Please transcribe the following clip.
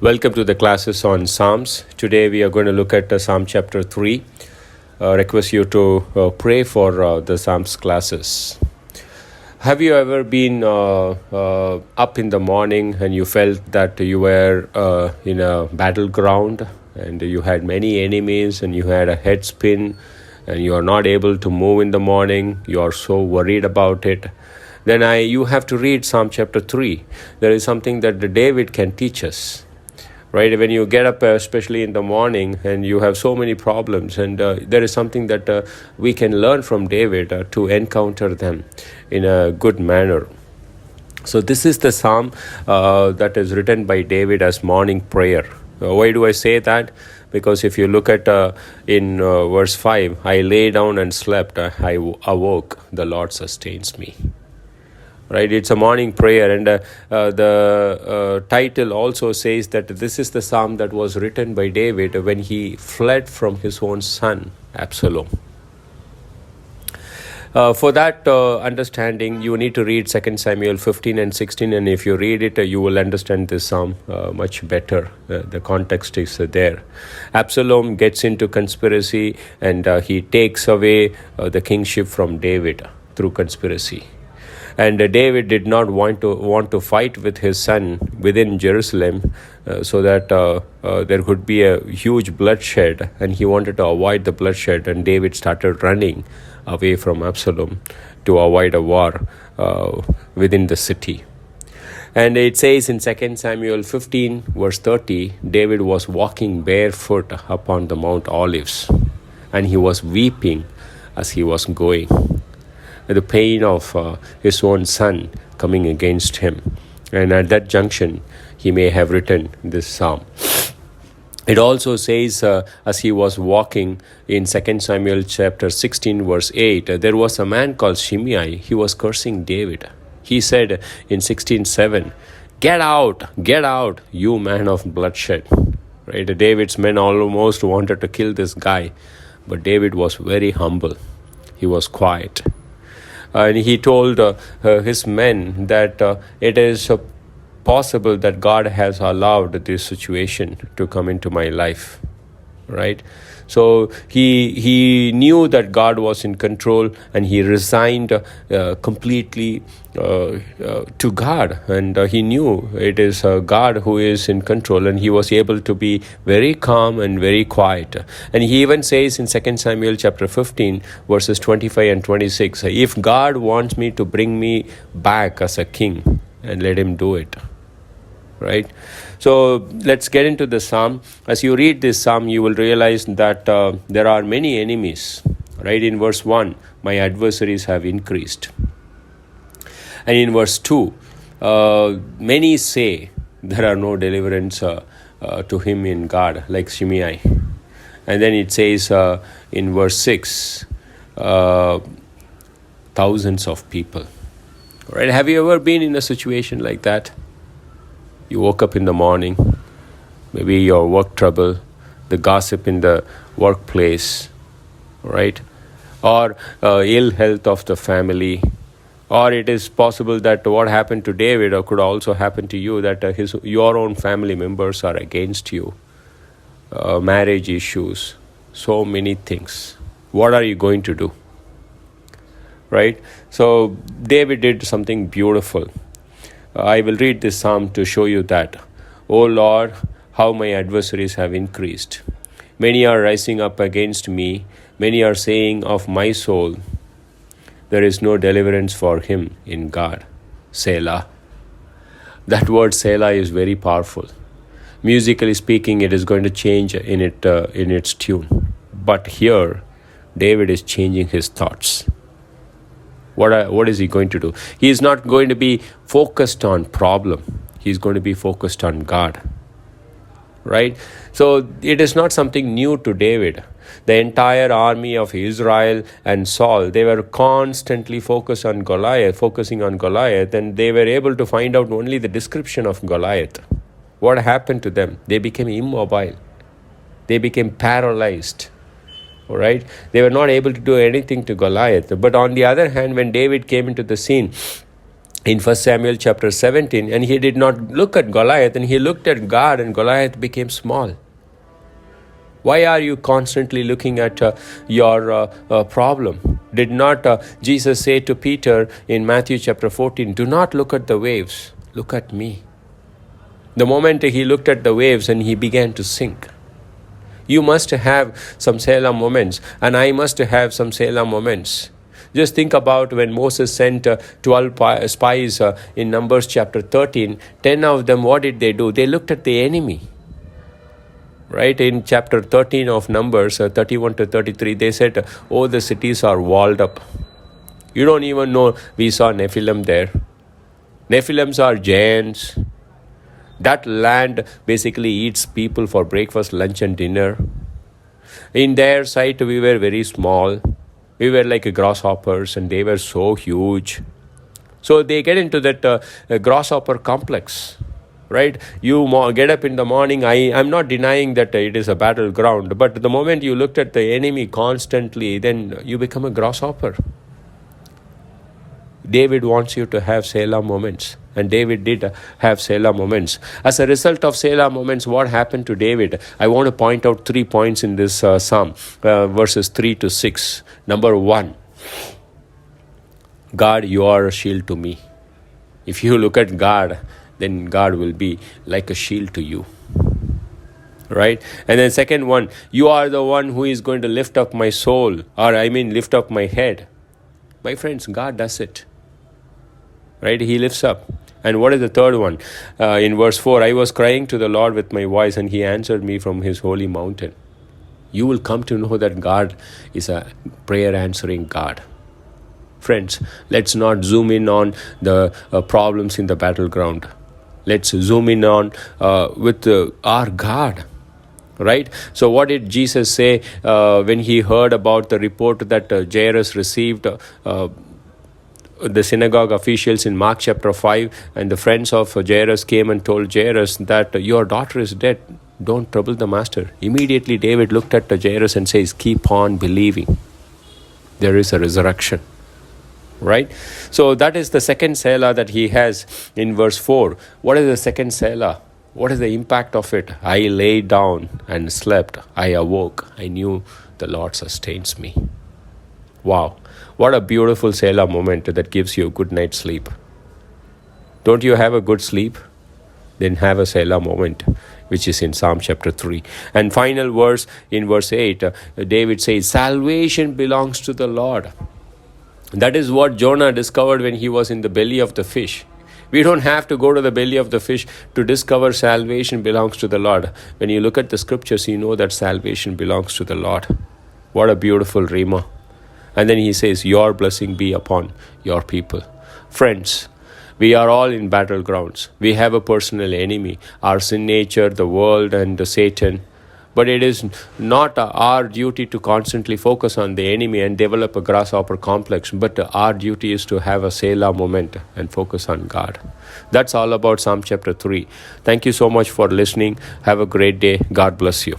Welcome to the classes on Psalms. Today we are going to look at Psalm chapter 3. Request you to pray for the Psalms classes. Have you ever been up in the morning and you felt that you were in a battleground and you had many enemies and you had a head spin and you are not able to move in the morning, you are so worried about it? Then you have to read Psalm chapter 3. There is something that David can teach us. Right, when you get up, especially in the morning, and you have so many problems, and there is something that we can learn from David to encounter them in a good manner. So this is the psalm that is written by David as morning prayer. Why do I say that? Because if you look at in verse 5, I lay down and slept, I awoke, the Lord sustains me. Right, it's a morning prayer, and the title also says that this is the psalm that was written by David when he fled from his own son, Absalom. For that understanding, you need to read 2 Samuel 15 and 16, and if you read it, you will understand this psalm much better. The context is there. Absalom gets into conspiracy, and he takes away the kingship from David through conspiracy. And David did not want to fight with his son within Jerusalem so that there could be a huge bloodshed, and he wanted to avoid the bloodshed, and David started running away from Absalom to avoid a war within the city. And it says in 2 Samuel 15 verse 30, David was walking barefoot upon the Mount Olives, and he was weeping as he was going. The pain of his own son coming against him. And at that junction, he may have written this psalm. It also says, as he was walking in 2 Samuel chapter 16, verse 8, there was a man called Shimei. He was cursing David. He said in 16:7, get out, you man of bloodshed. Right? David's men almost wanted to kill this guy, but David was very humble. He was quiet. And he told his men that it is possible that God has allowed this situation to come into my life, right? So he knew that God was in control, and he resigned completely to God, and he knew it is God who is in control, and he was able to be very calm and very quiet. And he even says in 2 Samuel chapter 15 verses 25 and 26, if God wants me to bring me back as a king, and let him do it. Right? So let's get into the psalm. As you read this psalm, you will realize that there are many enemies. Right? In verse 1, my adversaries have increased. And in verse 2, many say there are no deliverance to him in God, like Shimei. And then it says in verse 6, thousands of people. Right? Have you ever been in a situation like that? You woke up in the morning, maybe your work trouble, the gossip in the workplace, right? Or ill health of the family. Or it is possible that what happened to David could also happen to you, that your own family members are against you. Marriage issues, so many things. What are you going to do? Right? So David did something beautiful. I will read this psalm to show you that. O Lord, how my adversaries have increased. Many are rising up against me. Many are saying of my soul, there is no deliverance for him in God. Selah. That word Selah is very powerful. Musically speaking, it is going to change in its tune. But here, David is changing his thoughts. What is he going to do? He is not going to be focused on problem. He is going to be focused on God. Right? So it is not something new to David. The entire army of Israel and Saul, they were constantly focusing on Goliath, and they were able to find out only the description of Goliath. What happened to them? They became immobile. They became paralyzed. Right? They were not able to do anything to Goliath. But on the other hand, when David came into the scene, in 1 Samuel chapter 17, and he did not look at Goliath, and he looked at God, and Goliath became small. Why are you constantly looking at your problem? Did not Jesus say to Peter in Matthew chapter 14, do not look at the waves, look at me. The moment he looked at the waves and he began to sink. You must have some Selah moments, and I must have some Selah moments. Just think about when Moses sent 12 spies in Numbers chapter 13. 10 of them, what did they do? They looked at the enemy. Right, in chapter 13 of Numbers, 31 to 33, they said, oh, the cities are walled up. You don't even know we saw Nephilim there. Nephilims are giants. That land basically eats people for breakfast, lunch and dinner. In their sight, we were very small. We were like grasshoppers, and they were so huge. So they get into that grasshopper complex. Right? You get up in the morning. I'm not denying that it is a battleground, but the moment you looked at the enemy constantly, then you become a grasshopper. David wants you to have Selah moments, and David did have Selah moments. As a result of Selah moments, what happened to David? I want to point out 3 points in this psalm, verses 3 to 6. Number 1, God, you are a shield to me. If you look at God, then God will be like a shield to you. Right? And then second one, you are the one who is going to lift up my soul, or lift up my head. My friends, God does it. Right? He lifts up. And what is the third one? In verse 4, I was crying to the Lord with my voice, and he answered me from his holy mountain. You will come to know that God is a prayer answering God. Friends, let's not zoom in on the problems in the battleground. Let's zoom in on with our God. Right? So what did Jesus say when he heard about the report that Jairus received? The synagogue officials in Mark chapter 5, and the friends of Jairus came and told Jairus that your daughter is dead. Don't trouble the master. Immediately David looked at Jairus and says, keep on believing. There is a resurrection. Right? So that is the second Selah that he has in verse 4. What is the second Selah? What is the impact of it? I lay down and slept. I awoke. I knew the Lord sustains me. Wow. What a beautiful Selah moment that gives you a good night's sleep. Don't you have a good sleep? Then have a Selah moment, which is in Psalm chapter 3. And final verse in verse 8, David says, salvation belongs to the Lord. That is what Jonah discovered when he was in the belly of the fish. We don't have to go to the belly of the fish to discover salvation belongs to the Lord. When you look at the scriptures, you know that salvation belongs to the Lord. What a beautiful rhema. And then he says, your blessing be upon your people. Friends, we are all in battlegrounds. We have a personal enemy, our sin nature, the world, and Satan. But it is not our duty to constantly focus on the enemy and develop a grasshopper complex, but our duty is to have a Selah moment and focus on God. That's all about Psalm chapter 3. Thank you so much for listening. Have a great day. God bless you.